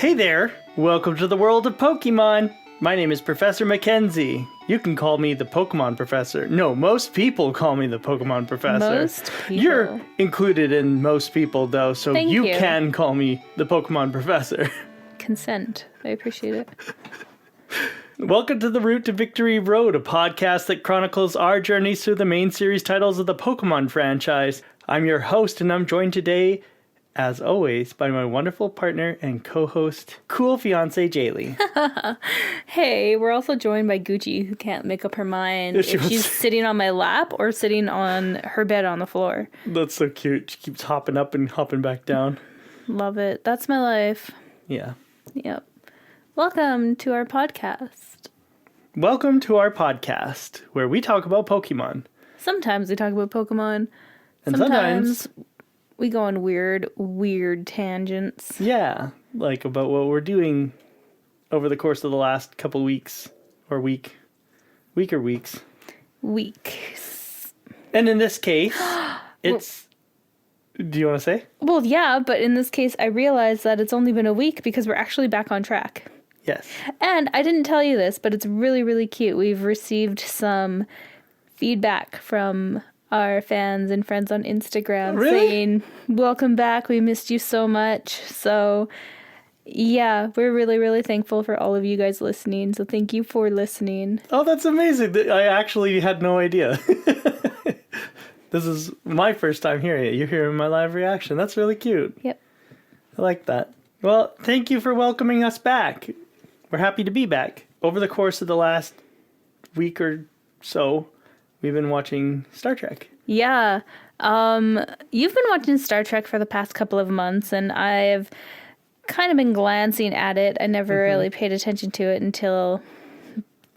Hey there! Welcome to the world of Pokemon! My name is Professor Mackenzie. You can call me the Pokemon Professor. No, most people call me the Pokemon Professor. Most people. You're included in most people, though, so Thank you you. can call me the Pokemon Professor. Consent. I appreciate it. Welcome to the Route to Victory Road, a podcast that chronicles our journeys through the main series titles of the Pokemon franchise. I'm your host, and I'm joined today, as always, by my wonderful partner and co-host, cool fiance Jaylee. Hey, we're also joined by Gucci, who can't make up her mind If she's sitting on my lap or sitting on her bed on the floor. That's so cute. She keeps hopping up and hopping back down. Love it. That's my life. Yeah. Yep. Welcome to our podcast. Welcome to our podcast, where we talk about Pokemon. Sometimes we talk about Pokemon. And sometimes we go on weird tangents. yeah, like about what we're doing over the course of the last couple weeks, or weeks. Weeks. And in this case, it's... Do you want to say? Well, yeah, but in this case, I realized that it's only been a week because we're actually back on track. Yes. And I didn't tell you this, but it's really, really cute. We've received some feedback from our fans and friends on Instagram saying, welcome back, we missed you so much. So, yeah, we're really, really thankful for all of you guys listening. So thank you for listening. Oh, that's amazing. I actually had no idea. This is my first time hearing it. You're hearing my live reaction. That's really cute. Yep. I like that. Well, thank you for welcoming us back. We're happy to be back. Over the course of the last week or so, we've been watching Star Trek. Yeah. You've been watching Star Trek for the past couple of months, and I've kind of been glancing at it. I never really paid attention to it until...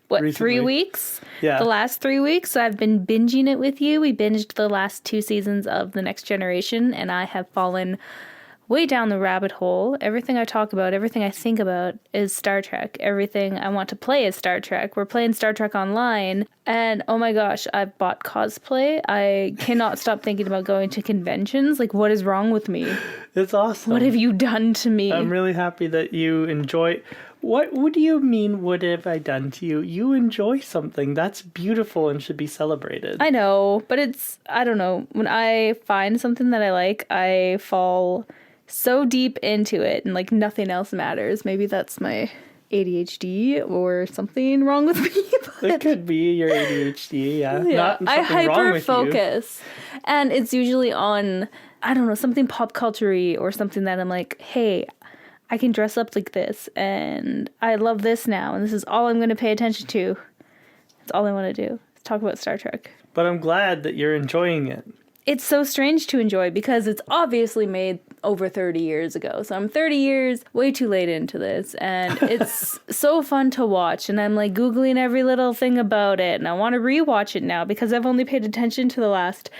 Recently. 3 weeks? Yeah. The last 3 weeks. So I've been binging it with you. We binged the last 2 seasons of The Next Generation, and I have fallen way down the rabbit hole. Everything I talk about, everything I think about is Star Trek. Everything I want to play is Star Trek. We're playing Star Trek Online, and oh my gosh, I've bought cosplay. I cannot stop thinking about going to conventions. Like, what is wrong with me? It's awesome. What have you done to me? I'm really happy that you enjoy... What do you mean, what have I done to you? You enjoy something. That's beautiful and should be celebrated. I know, but it's, I don't know. When I find something that I like, I fall so deep into it and like nothing else matters. Maybe that's my ADHD or something wrong with me. But it could be your ADHD, yeah. yeah. Not I something wrong with you. hyper-focus. And it's usually on, I don't know, something pop culture-y or something that I'm like, hey, I can dress up like this, and I love this now, and this is all I'm going to pay attention to. That's all I want to do, is talk about Star Trek. But I'm glad that you're enjoying it. It's so strange to enjoy, because it's obviously made over 30 years ago. So I'm 30 years way too late into this, and it's so fun to watch, and I'm like Googling every little thing about it, and I want to rewatch it now, because I've only paid attention to the last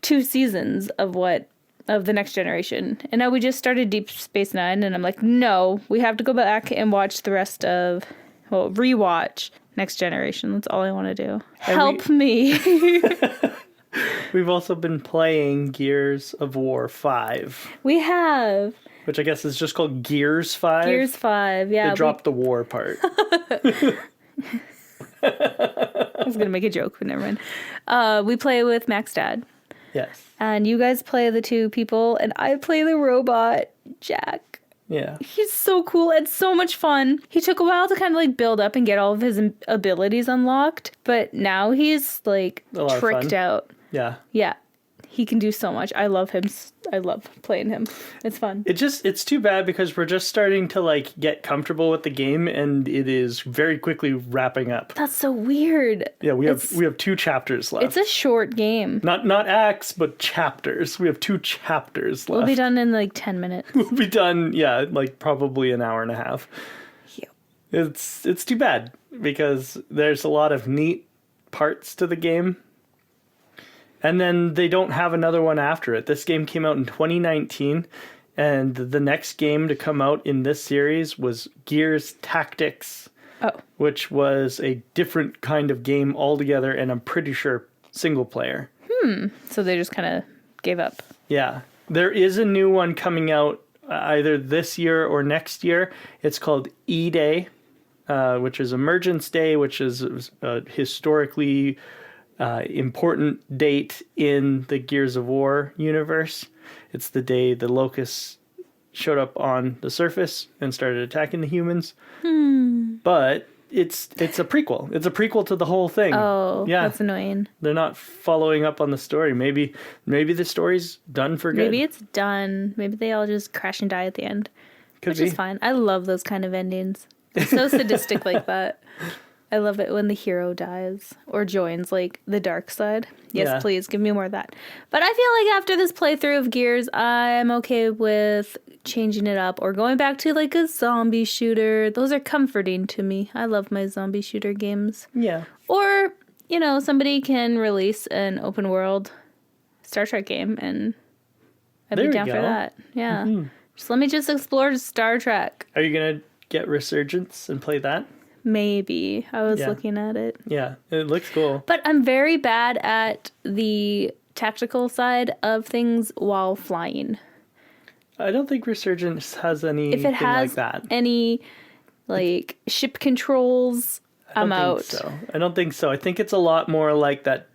2 seasons of The Next Generation. And now we just started Deep Space Nine, and I'm like, no, we have to go back and watch the rest of, rewatch Next Generation. That's all I want to do. Help me. We've also been playing Gears of War 5. We have. Which I guess is just called Gears 5. Gears 5, yeah. They dropped the war part. I was going to make a joke, but never mind. We play with Mac's dad. Yes. And you guys play the 2 people, and I play the robot, Jack. Yeah. He's so cool and so much fun. He took a while to kind of like build up and get all of his abilities unlocked, but now he's like tricked out. Yeah. Yeah. He can do so much. I love him. I love playing him. It's fun. It's too bad because we're just starting to like get comfortable with the game, and it is very quickly wrapping up. That's so weird. Yeah, we have 2 chapters left. It's a short game. Not acts, but chapters. We have 2 chapters left. We'll be done in like 10 minutes. We'll be done, yeah, like probably an hour and a half. Yep. It's too bad because there's a lot of neat parts to the game. And then they don't have another one after it. This game came out in 2019, and the next game to come out in this series was Gears Tactics, which was a different kind of game altogether, and I'm pretty sure single player. So they just kind of gave up. Yeah. There is a new one coming out either this year or next year. It's called E-Day, which is Emergence Day, which is a historically important date in the Gears of War universe. It's the day the locusts showed up on the surface and started attacking the humans. But it's a prequel. It's a prequel to the whole thing. Oh, yeah. That's annoying. They're not following up on the story. Maybe the story's done for good. Maybe it's done. Maybe they all just crash and die at the end. Which is fine. I love those kind of endings. It's so sadistic like that. I love it when the hero dies or joins like the dark side. Yes, please give me more of that. But I feel like after this playthrough of Gears, I'm okay with changing it up or going back to like a zombie shooter. Those are comforting to me. I love my zombie shooter games. Yeah. Or, somebody can release an open world Star Trek game and I'd be down for that. Yeah. Mm-hmm. Let me explore Star Trek. Are you going to get Resurgence and play that? Maybe. I was looking at it. Yeah, it looks cool. But I'm very bad at the tactical side of things while flying. I don't think Resurgence has anything like that. If it has any, like, ship controls, I'm out. I don't think so. I think it's a lot more like that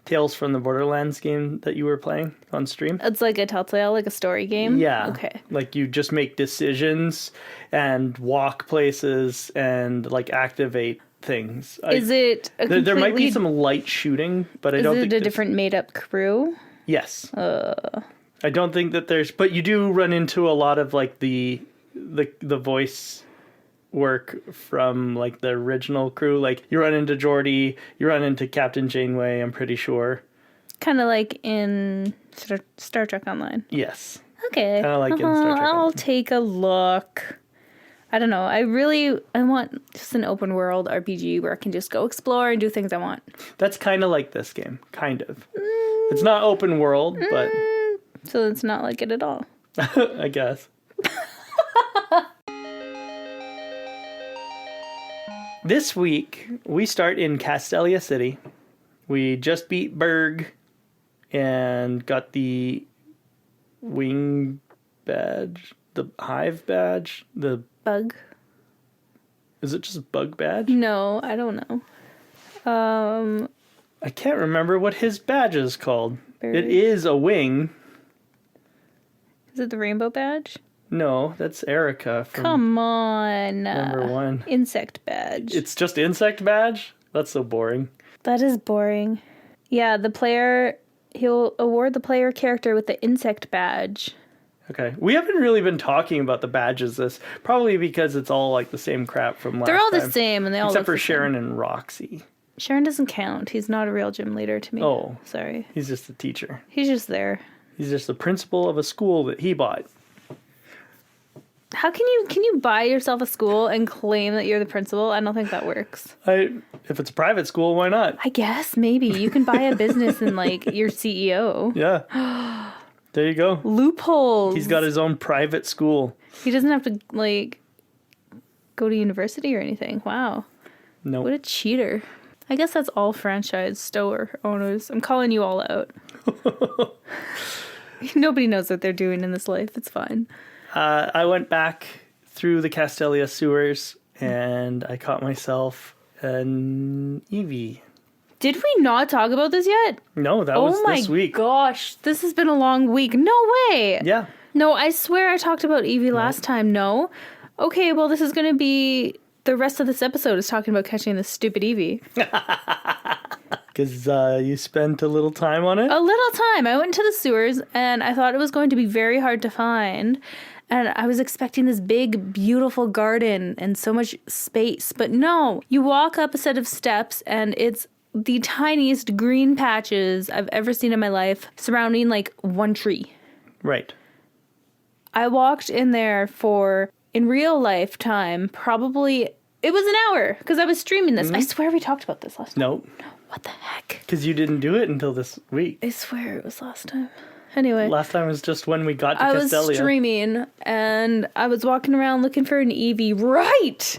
Tales from the Borderlands game that you were playing on stream. It's like a Telltale, like a story game? Yeah. Okay. Like you just make decisions and walk places and like activate things. Is it a completely... There might be some light shooting, but I don't think... Is it a different made-up crew? Yes. I don't think that there's... But you do run into a lot of like the voice work from like the original crew. Like you run into Geordi, you run into Captain Janeway, I'm pretty sure. Kind of like in Star Trek Online. Yes. Okay. Kind of like in Star Trek Online. I'll take a look. I don't know. I want just an open world RPG where I can just go explore and do things I want. That's kind of like this game. Kind of. It's not open world, but... So it's not like it at all. I guess. This week, we start in Castelia City. We just beat Berg and got the wing badge, the hive badge, the... Bug? Is it just bug badge? No, I don't know. I can't remember what his badge is called. Berg. It is a wing. Is it the rainbow badge? No, that's Erica from... Come on. Number 1. Insect badge. It's just insect badge? That's so boring. That is boring. Yeah, he'll award the player character with the insect badge. Okay. We haven't really been talking about the badges probably because it's all like the same crap from last time. They're all the same and they all except look for Sharon and Roxy. Sharon doesn't count. He's not a real gym leader to me. Oh. Sorry. He's just a teacher. He's just there. He's just the principal of a school that he bought. How can you buy yourself a school and claim that you're the principal? I don't think that works. If it's a private school, why not? I guess maybe you can buy a business and like you're CEO. Yeah. There you go. Loopholes. He's got his own private school. He doesn't have to like go to university or anything. Wow. No. What a cheater. I guess that's all franchise store owners. I'm calling you all out. Nobody knows what they're doing in this life. It's fine. I went back through the Castelia sewers and I caught myself an Eevee. Did we not talk about this yet? No, that was this week. Oh my gosh, this has been a long week. No way. Yeah. No, I swear I talked about Eevee last time. No. Okay, well, this is going to be... The rest of this episode is talking about catching this stupid Eevee. Because you spent a little time on it? A little time. I went into the sewers and I thought it was going to be very hard to find. And I was expecting this big, beautiful garden and so much space. But no, you walk up a set of steps and it's the tiniest green patches I've ever seen in my life surrounding like one tree. Right. I walked in there for, in real life time, probably, it was an hour because I was streaming this. Mm-hmm. I swear we talked about this last time. Nope. No. What the heck? Because you didn't do it until this week. I swear it was last time. Anyway. Last time was just when we got to Castelia. I was streaming and I was walking around looking for an Eevee.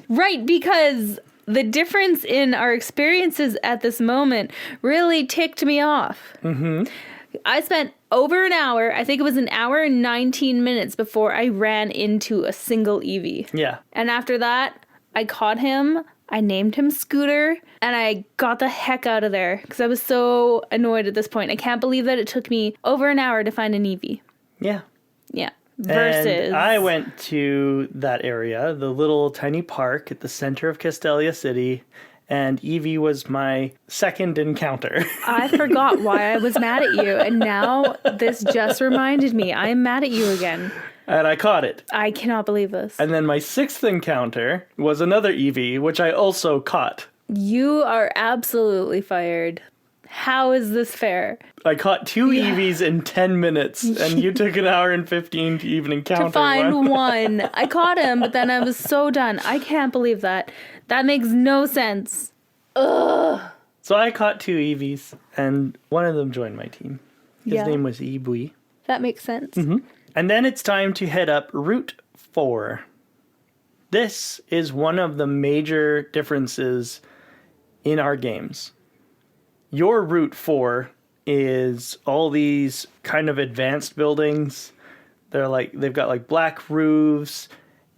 Right, because the difference in our experiences at this moment really ticked me off. Mm-hmm. I spent over an hour, I think it was an hour and 19 minutes before I ran into a single Eevee. Yeah. And after that, I caught him, I named him Scooter, and I got the heck out of there because I was so annoyed at this point. I can't believe that it took me over an hour to find an Eevee. Yeah. Yeah. Versus... And I went to that area, the little tiny park at the center of Castelia City, and Eevee was my second encounter. I forgot why I was mad at you, and now this just reminded me. I'm mad at you again. And I caught it. I cannot believe this. And then my sixth encounter was another Eevee, which I also caught. You are absolutely fired. How is this fair? I caught two Eevees in 10 minutes, and you took an hour and 15 to even encounter To find one. one. I caught him, but then I was so done. I can't believe that. That makes no sense. Ugh. So I caught two Eevees, and one of them joined my team. His name was Eebui. That makes sense. Mm-hmm. And then it's time to head up Route 4. This is one of the major differences in our games. Your Route 4 is all these kind of advanced buildings. They've got like black roofs,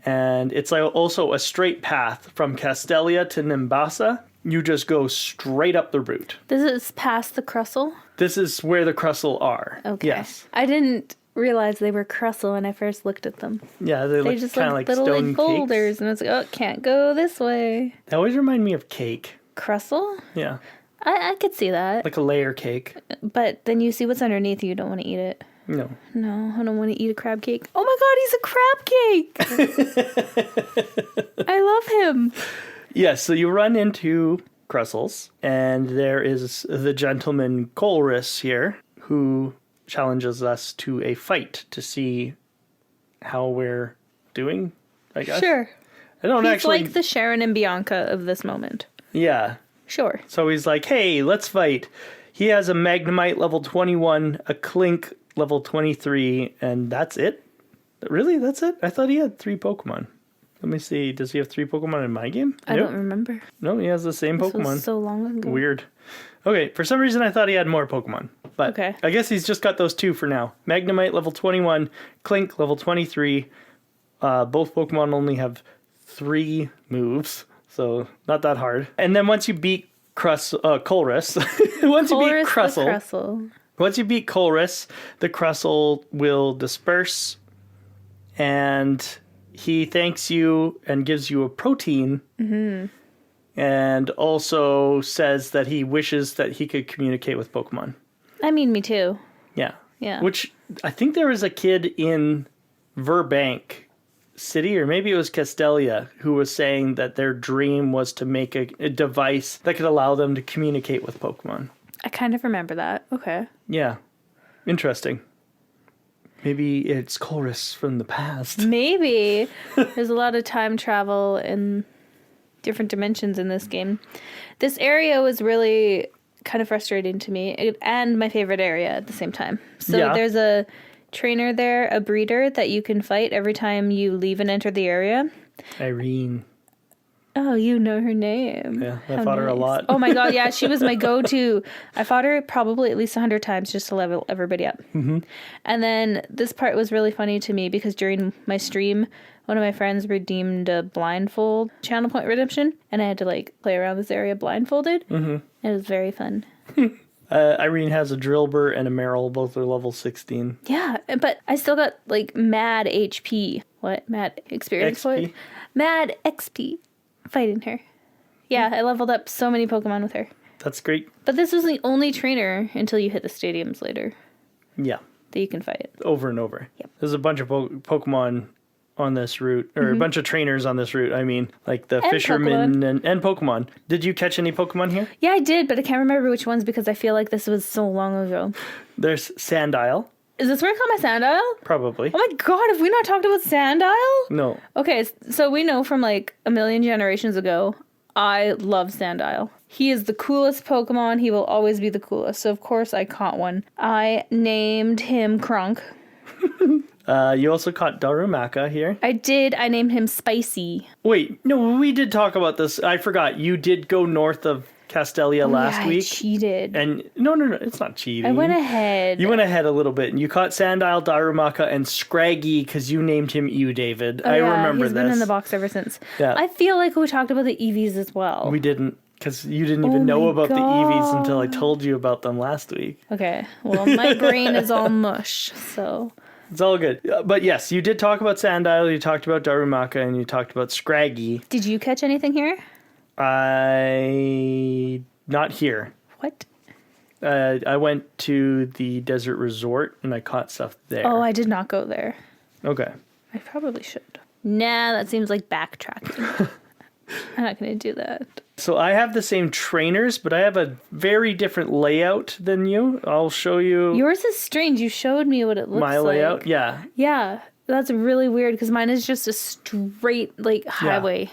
and it's like also a straight path from Castelia to Nimbasa. You just go straight up the route. This is past the Crustle? This is where the Crustle are. Okay. Yes. I didn't realize they were Crustle when I first looked at them. Yeah, they look just kind of like little stone like boulders, cakes. and it's like, oh, can't go this way. They always remind me of cake. Crustle? Yeah, I could see that. like a layer cake. But then you see what's underneath, you don't want to eat it. No. No, I don't want to eat a crab cake. Oh my god, he's a crab cake! I love him. Yes, so you run into Crustles, and there is the gentleman Colress here, who challenges us to a fight to see how we're doing, I guess. Sure. I don't He's actually... like the Sharon and Bianca of this moment. Yeah. Sure. So he's like, hey, let's fight. He has a Magnemite level 21, a Clink level 23, and that's it? Really? That's it? I thought he had 3 Pokemon. Let me see. Does he have 3 Pokemon in my game? I don't remember. No, he has the same This Pokemon. was so long ago. Weird. Okay, for some reason I thought he had more Pokemon. But Okay. I guess he's just got those 2 for now. Magnemite level 21, Clink level 23. Both Pokemon only have 3 moves, so not that hard. And then once you beat Colress, once you beat Crustle, once you beat Colress, the Crustle will disperse, and he thanks you and gives you a protein, and also says that he wishes that he could communicate with Pokemon. I mean, me too. Yeah. Yeah. Which, I think there was a kid in Burbank City, or maybe it was Castelia, who was saying that their dream was to make a device that could allow them to communicate with Pokemon. I kind of remember that. Okay. Yeah. Interesting. Maybe it's Colress from the past. Maybe. There's a lot of time travel in different dimensions in this game. This area was really kind of frustrating to me, and my favorite area at the same time. So there's a trainer there, a breeder, that you can fight every time you leave and enter the area. Irene. Oh, you know her name. Yeah, I How fought her a nice. lot. Oh my god, yeah, she was my go-to. I fought her probably at least 100 times just to level everybody up. Mm-hmm. And then this part was really funny to me because during my stream, one of my friends redeemed a blindfold channel point redemption, and I had to like play around this area blindfolded. Mm-hmm. It was very fun. Irene has a Drillbur and a Meryl, both are level 16. Yeah, but I still got like mad HP. What? Mad experience XP? point? Mad XP fighting her. Yeah, I leveled up so many Pokemon with her. That's great. But this was the only trainer until you hit the stadiums later Yeah, that you can fight. over and over. Yep. There's a bunch of Pokemon on this route, or a bunch of trainers on this route. I mean, like the And fishermen and Pokemon. Did you catch any Pokemon here? Yeah, I did, but I can't remember which ones because I feel like this was so long ago. There's Sandile, Is this where I caught my Sandile? probably. Oh my god, have we not talked about Sandile? No. Okay, so we know from like a million generations ago, I love Sandile. He is the coolest Pokemon. He will always be the coolest. So of course I caught one. I named him Kronk. You also caught Darumaka here. I did. I named him Spicy. Wait, no, we did talk about this. I forgot. You did go north of Castelia last I week. cheated. And no, it's not cheating. I went ahead. You went ahead a little bit, and you caught Sandile, Darumaka, and Scraggy because you named him David. I remember he's this. been in the box ever since. Yeah. I feel like we talked about the Eevees as well. We didn't, because you didn't even know about the Eevees until I told you about them last week. Okay, well, my brain is all mush, so... It's all good. But yes, you did talk about Sandile, you talked about Darumaka, and you talked about Scraggy. Did you catch anything here? Not here. What? I went to the desert resort, and I caught stuff there. Oh, I did not go there. Okay. I probably should. Nah, that seems like backtracking. I'm not going to do that. So I have the same trainers, but I have a very different layout than you. I'll show you Yours is strange. You showed me what it looks like. my layout. Yeah. Yeah, that's really weird because mine is just a straight, like, highway.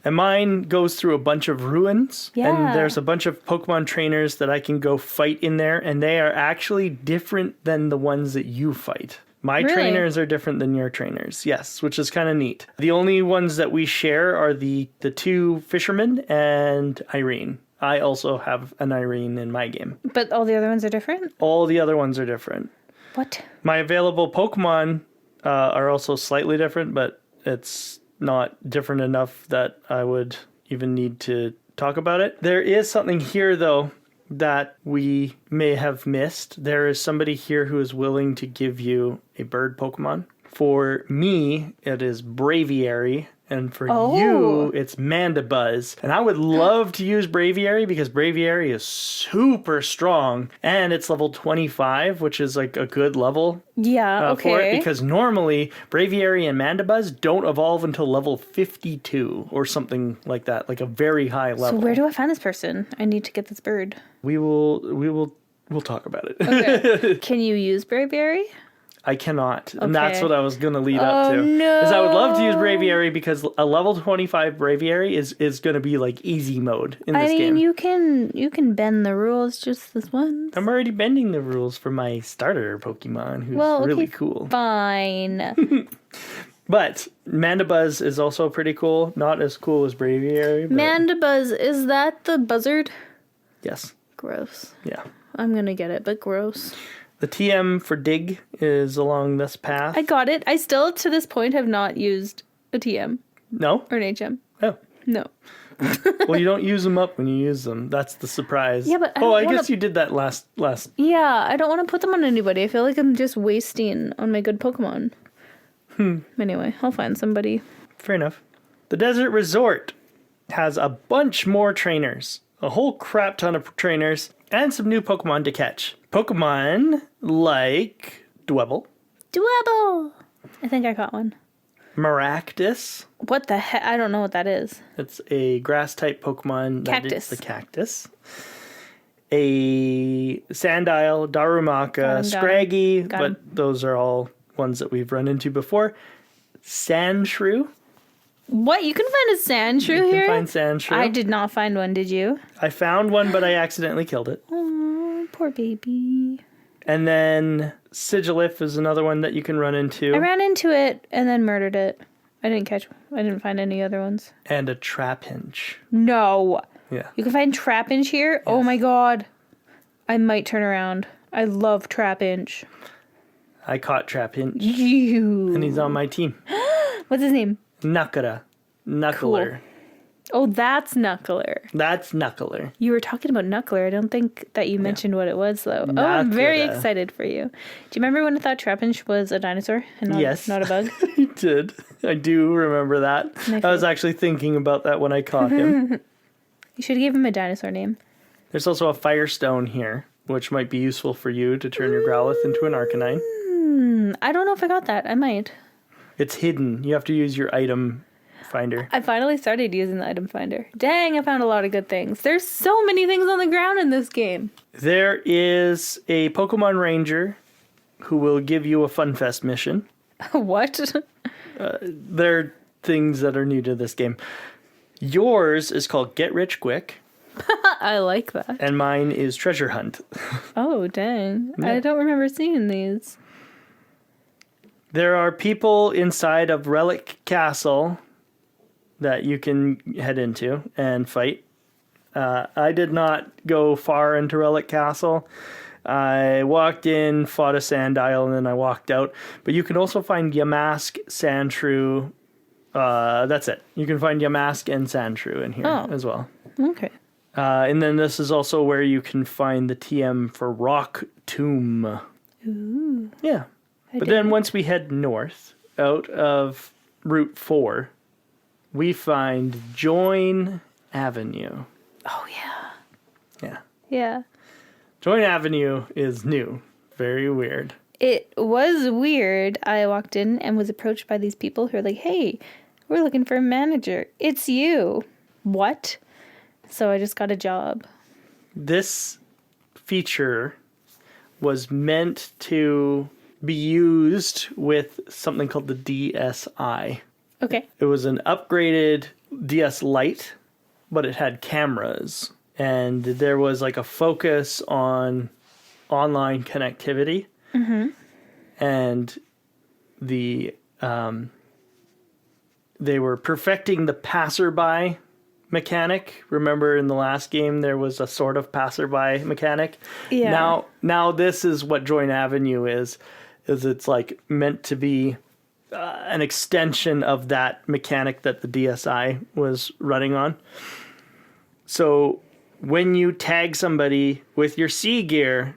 And mine goes through a bunch of ruins. Yeah. And there's a bunch of Pokemon trainers that I can go fight in there. And they are actually different than the ones that you fight. My Really? trainers are different than your trainers, yes, which is kind of neat. The only ones that we share are the two fishermen and Irene. I also have an Irene in my game. But all the other ones are different? All the other ones are different. What? My available Pokemon are also slightly different, but it's not different enough that I would even need to talk about it. There is something here, though, that we may have missed. There is somebody here who is willing to give you a bird Pokemon. For me, it is Braviary, and for you, it's Mandibuzz. And I would love to use Braviary because Braviary is super strong, and it's level 25, which is like a good level Yeah, okay. for it, because normally Braviary and Mandibuzz don't evolve until level 52 or something like that, like a very high level. So where do I find this person? I need to get this bird. We'll talk about it. Okay. Can you use Braviary? I cannot. And that's what I was going to lead up to. No. Is I would love to use Braviary because a level 25 Braviary is going to be like easy mode in this game. you can bend the rules just this once. I'm already bending the rules for my starter Pokemon, who's really cool. Fine. But Mandibuzz is also pretty cool. Not as cool as Braviary. But Mandibuzz, is that the buzzard? yes. Gross. Yeah. I'm gonna get it, but gross. The TM for Dig is along this path. I got it. I still, to this point, have not used a TM No? or an HM. Oh. No. Well, you don't use them up when you use them. That's the surprise. Yeah, but I guess you did that last. Yeah, I don't want to put them on anybody. I feel like I'm just wasting on my good Pokemon. Anyway, I'll find somebody. Fair enough. The Desert Resort has a bunch more trainers. A whole crap ton of trainers. And some new Pokemon to catch. Pokemon like Dwebble. Dwebble! I think I caught one. Maractus. What the heck? I don't know what that is. It's a grass-type Pokemon. Cactus. That is the cactus. A Sandile, Darumaka, Scraggy, but those are all ones that we've run into before. Sandshrew. What? You can find a Sandshrew here? You can find Sandshrew. I did not find one, did you? I found one, but I accidentally killed it. Oh, poor baby. And then Sigilif is another one that you can run into. I ran into it and then murdered it. I didn't find any other ones. And a Trapinch. No. Yeah. You can find Trapinch here? Yes. Oh my god. I might turn around. I love Trapinch. I caught Trapinch. You. And he's on my team. What's his name? Knuckler. Knuckler. Cool. Oh, that's Knuckler. That's Knuckler. You were talking about Knuckler. I don't think that you mentioned what it was, though. Knuckler. Oh, I'm very excited for you. Do you remember when I thought Trapinch was a dinosaur and not a bug? You did. I do remember that. I was actually thinking about that when I caught him. You should give him a dinosaur name. There's also a Firestone here, which might be useful for you to turn your Growlithe into an Arcanine. I don't know if I got that. I might. It's hidden. You have to use your item finder. I finally started using the item finder. Dang, I found a lot of good things. There's so many things on the ground in this game. There is a Pokemon Ranger who will give you a FunFest mission. What? They're things that are new to this game. Yours is called Get Rich Quick. I like that. And mine is Treasure Hunt. Oh, dang. Yeah. I don't remember seeing these. There are people inside of Relic Castle that you can head into and fight. I did not go far into Relic Castle. I walked in, fought a sand isle, and then I walked out. But you can also find Yamask, Sandshrew. That's it. You can find Yamask and Sandshrew in here as well. Okay. And then this is also where you can find the TM for Rock Tomb. Ooh. Yeah. But then once we head north out of Route 4, we find Join Avenue. Oh, yeah. Yeah. Yeah. Join Avenue is new. Very weird. It was weird. I walked in and was approached by these people who are like, hey, we're looking for a manager. It's you. What? So I just got a job. This feature was meant to be used with something called the DSi. Okay. It was an upgraded DS Lite, but it had cameras. And there was like a focus on online connectivity. Mm-hmm. And they were perfecting the passerby mechanic. Remember in the last game there was a sort of passerby mechanic? Yeah. Now this is what Join Avenue is it's like meant to be an extension of that mechanic that the DSi was running on. So when you tag somebody with your C gear,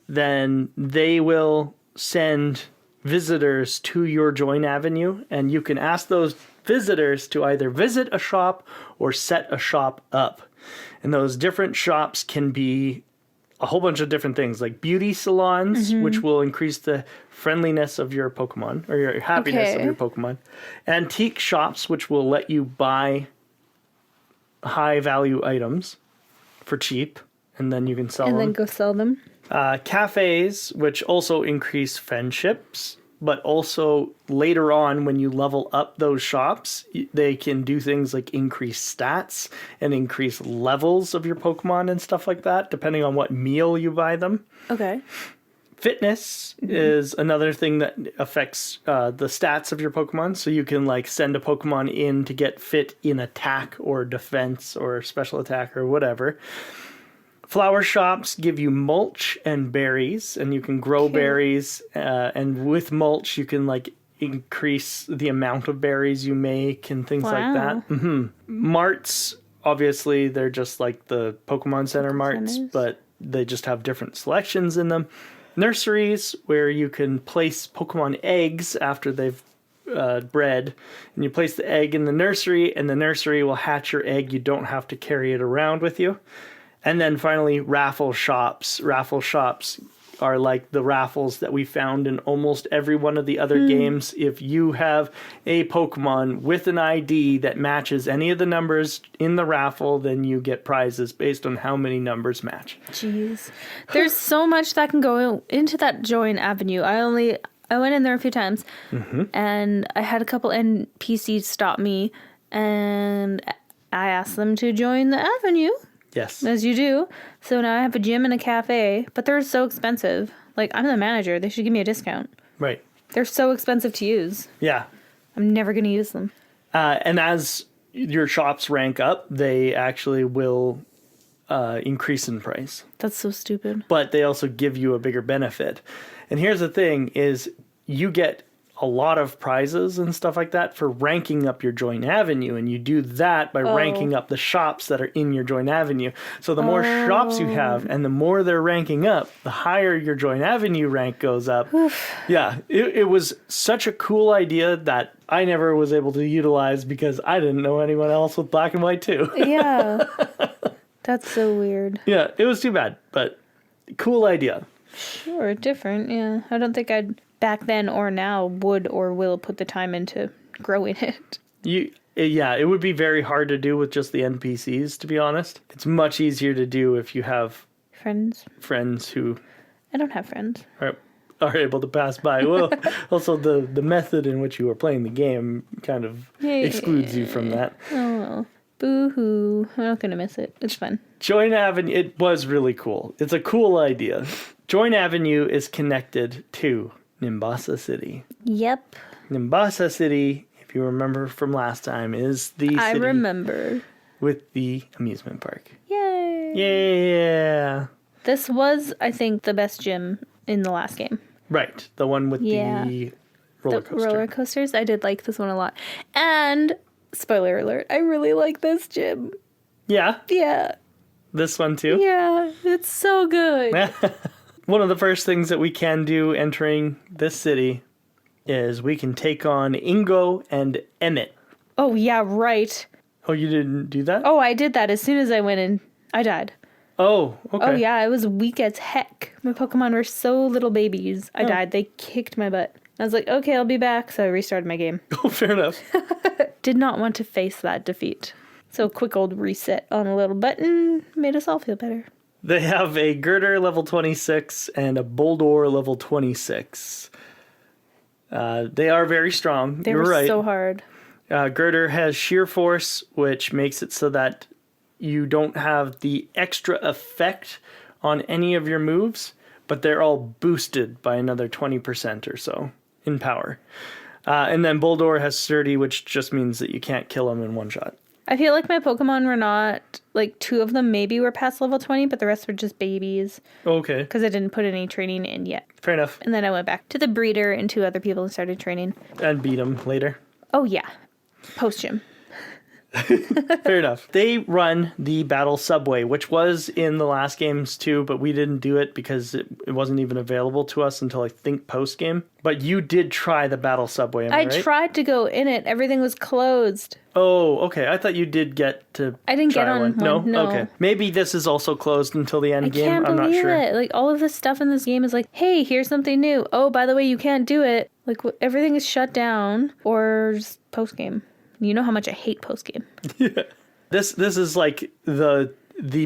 then they will send visitors to your Join Avenue, and you can ask those visitors to either visit a shop or set a shop up. And those different shops can be a whole bunch of different things, like beauty salons, which will increase the friendliness of your Pokemon, or your happiness of your Pokemon. Antique shops, which will let you buy high-value items for cheap, and then you can sell them. And then go sell them. Cafes, which also increase friendships, but also later on when you level up those shops, they can do things like increase stats and increase levels of your Pokemon and stuff like that, depending on what meal you buy them. Okay. Fitness is another thing that affects the stats of your Pokemon. So you can like send a Pokemon in to get fit in attack or defense or special attack or whatever. Flower shops give you mulch and berries, and you can grow berries. And with mulch, you can like increase the amount of berries you make and things like that. Mm-hmm. Marts, obviously, they're just like the Pokemon Center marts, but they just have different selections in them. Nurseries, where you can place Pokemon eggs after they've bred, and you place the egg in the nursery, and the nursery will hatch your egg. You don't have to carry it around with you. And then finally, raffle shops. Raffle shops are like the raffles that we found in almost every one of the other games. If you have a Pokemon with an ID that matches any of the numbers in the raffle, then you get prizes based on how many numbers match. Jeez. There's so much that can go into that Join Avenue. I went in there a few times, and I had a couple NPCs stop me, and I asked them to join the avenue. Yes. As you do. So now I have a gym and a cafe, but they're so expensive. Like, I'm the manager. They should give me a discount. Right. They're so expensive to use. Yeah. I'm never going to use them. And as your shops rank up, they actually will increase in price. That's so stupid. But they also give you a bigger benefit. And here's the thing is you get a lot of prizes and stuff like that for ranking up your Join Avenue, and you do that by ranking up the shops that are in your Join Avenue. So the more shops you have and the more they're ranking up, the higher your Join Avenue rank goes up. Yeah, it was such a cool idea that I never was able to utilize because I didn't know anyone else with Black and White too. Yeah. That's so weird. Yeah, it was too bad, but cool idea. Sure, different, yeah. I don't think I'd back then or now would or will put the time into growing it. Yeah, it would be very hard to do with just the NPCs, to be honest. It's much easier to do if you have friends who I don't have friends. Are able to pass by. Well, also the method in which you are playing the game kind of excludes you from that. Oh, well. Boo-hoo. I'm not going to miss it. It's fun. Join Avenue, it was really cool. It's a cool idea. Join Avenue is connected to Nimbasa City. Yep. Nimbasa City, if you remember from last time, is the city. I remember. with the amusement park. Yay! Yeah. This was, I think, the best gym in the last game. Right. The one with the roller coaster. The roller coasters. I did like this one a lot. And, spoiler alert, I really like this gym. Yeah. Yeah. This one too. Yeah. It's so good. One of the first things that we can do entering this city is we can take on Ingo and Emmett. Oh, yeah, right. Oh, you didn't do that? Oh, I did that as soon as I went in. I died. Oh, okay. Oh, yeah, I was weak as heck. My Pokemon were so little babies. I died. They kicked my butt. I was like, okay, I'll be back. So I restarted my game. Oh, fair enough. Did not want to face that defeat. So a quick old reset on a little button made us all feel better. They have a Girder level 26 and a Boldore level 26. They are very strong. They You're were right. so hard. Girder has sheer force, which makes it so that you don't have the extra effect on any of your moves, but they're all boosted by another 20% or so in power. And then Boldore has Sturdy, which just means that you can't kill them in one shot. I feel like my Pokemon were not, like, 2 of them maybe were past level 20, but the rest were just babies. Okay. Because I didn't put any training in yet. Fair enough. And then I went back to the breeder and 2 other people and started training. And beat them later. Oh, yeah. Post-gym. Fair enough. They run the Battle Subway, which was in the last games too, but we didn't do it because it wasn't even available to us until I think post-game. But you did try the Battle Subway, am I right? tried to go in it. Everything was closed. Oh, okay. I thought you did get to I didn't try get on one. No. Okay. Maybe this is also closed until the end game. I'm not believe sure. it. Like, all of this stuff in this game is like, hey, here's something new. Oh, by the way, you can't do it. Like, everything is shut down or just post-game. You know how much I hate post-game. Yeah. This is like the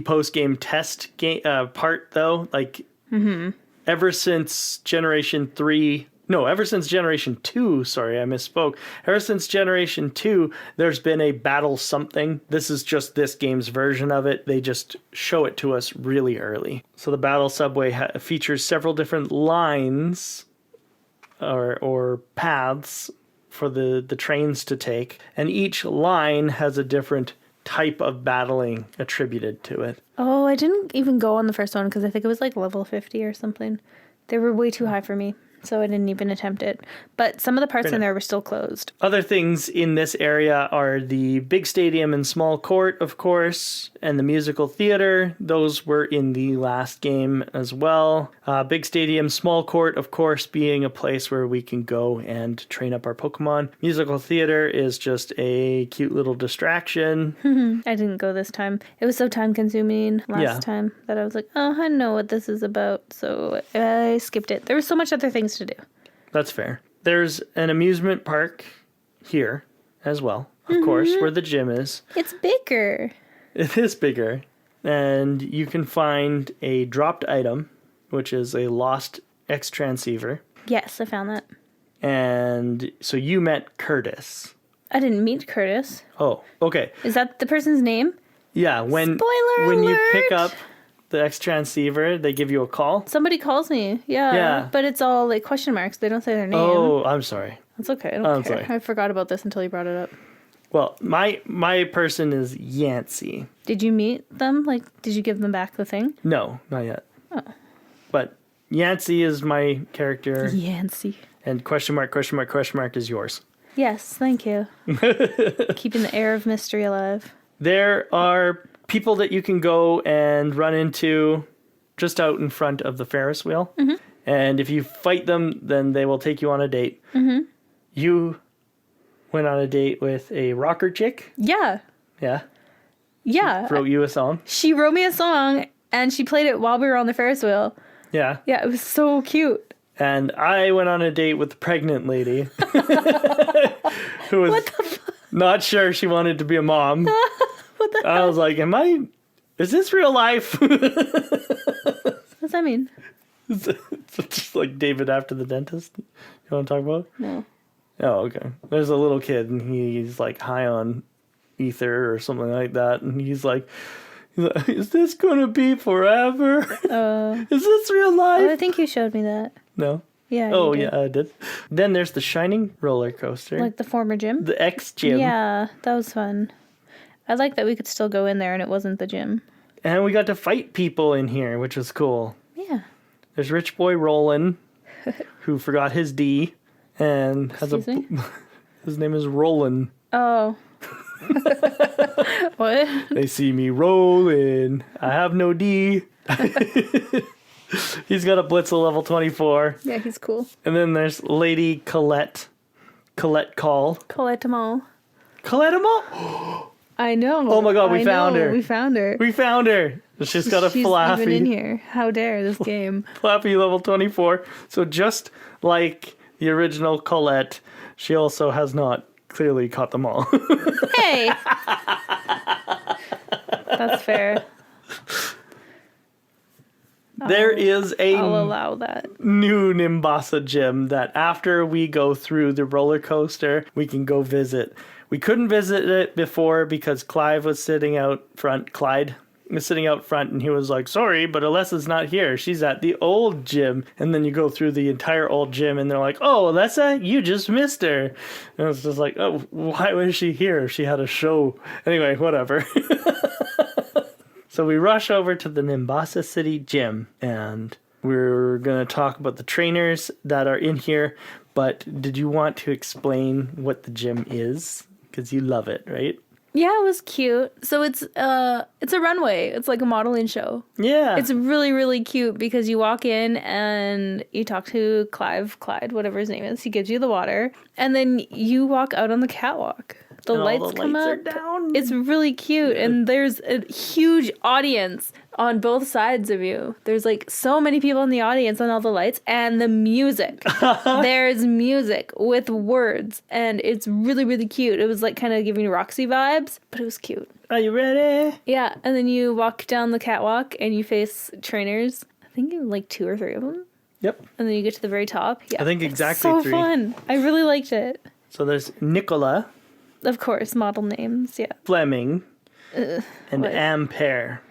post-game test game part though. Like ever since Generation 2, sorry, I misspoke. Ever since Generation 2, there's been a battle something. This is just this game's version of it. They just show it to us really early. So the Battle Subway features several different lines or paths for the trains to take, and each line has a different type of battling attributed to it. Oh, I didn't even go on the first one because I think it was like level 50 or something. They were way too high for me, so I didn't even attempt it. But some of the parts in there were still closed. Other things in this area are the big stadium and small court, of course, and the musical theater. Those were in the last game as well. Big stadium, small court, of course, being a place where we can go and train up our Pokemon. Musical theater is just a cute little distraction. I didn't go this time. It was so time consuming last time that I was like, oh, I know what this is about. So I skipped it. There was so much other things to do. That's fair. There's an amusement park here as well, of course, where the gym is. It's bigger. It is bigger. And you can find a dropped item, which is a lost X transceiver. Yes, I found that. And so you met Curtis. I didn't meet Curtis. Oh, okay. Is that the person's name? Yeah, when you pick up the X transceiver, they give you a call. Somebody calls me. Yeah. But it's all like question marks. They don't say their name. Oh, I'm sorry. That's okay. I don't care. Sorry. I forgot about this until you brought it up. Well, my person is Yancey. Did you meet them? Like, did you give them back the thing? No, not yet. Oh. But Yancey is my character. Yancey. And question mark is yours. Yes, thank you. Keeping the air of mystery alive. There are people that you can go and run into just out in front of the Ferris wheel. Mm-hmm. And if you fight them, then they will take you on a date. Mm-hmm. You went on a date with a rocker chick. Yeah. Yeah. Yeah. She wrote you a song. She wrote me a song, and she played it while we were on the Ferris wheel. Yeah. Yeah, it was so cute. And I went on a date with the pregnant lady who was not sure she wanted to be a mom. What the I was like, is this real life? What does that mean? It's just like David after the dentist. You want to talk about it? No. Oh, okay. There's a little kid, and he's like high on ether or something like that, and he's like, is this going to be forever? Is this real life? Oh, I think you showed me that. No. Yeah. Oh, yeah, I did. Then there's the Shining roller coaster. Like the former gym? The X gym. Yeah, that was fun. I like that we could still go in there and it wasn't the gym. And we got to fight people in here, which was cool. Yeah. There's Rich Boy Roland, who forgot his D, and has Excuse me? his name is Roland. Oh. What? They see me rolling. I have no D. He's got a Blitzel level 24. Yeah, he's cool. And then there's Lady Colette. Colette Call. Collect them all. Colette them all? I know. Oh my god, we found her. We found her. We found her. She's got a She's Flappy. even in here. How dare this game. Flappy level 24. So just like the original Colette, she also has not clearly caught them all. Hey! That's fair. There is a I'll allow that. new Nimbasa gym that after we go through the roller coaster, we can go visit. We couldn't visit it before because Clyde was sitting out front. Clyde was sitting out front and he was like, sorry, but Alessa's not here. She's at the old gym. And then you go through the entire old gym and they're like, oh, Alessa, you just missed her. And it's just like, oh, why was she here? She had a show. Anyway, whatever. So we rush over to the Nimbasa City Gym, and we're going to talk about the trainers that are in here. But did you want to explain what the gym is? Because you love it, right? Yeah, it was cute. So it's a runway. It's like a modeling show. Yeah. It's really, really cute because you walk in and you talk to Clyde, whatever his name is. He gives you the water. And then you walk out on the catwalk. The And all lights the come lights are up. down. It's really cute. And there's a huge audience on both sides of you. There's like so many people in the audience on all the lights and the music. There's music with words and it's really, really cute. It was like kind of giving Roxy vibes, but it was cute. Are you ready? Yeah. And then you walk down the catwalk and you face trainers. I think like 2 or 3 of them. Yep. And then you get to the very top. Yeah. I think exactly it's so 3. fun. I really liked it. So there's Nicola, Of course, model names. Yeah. Fleming, and what? Ampere.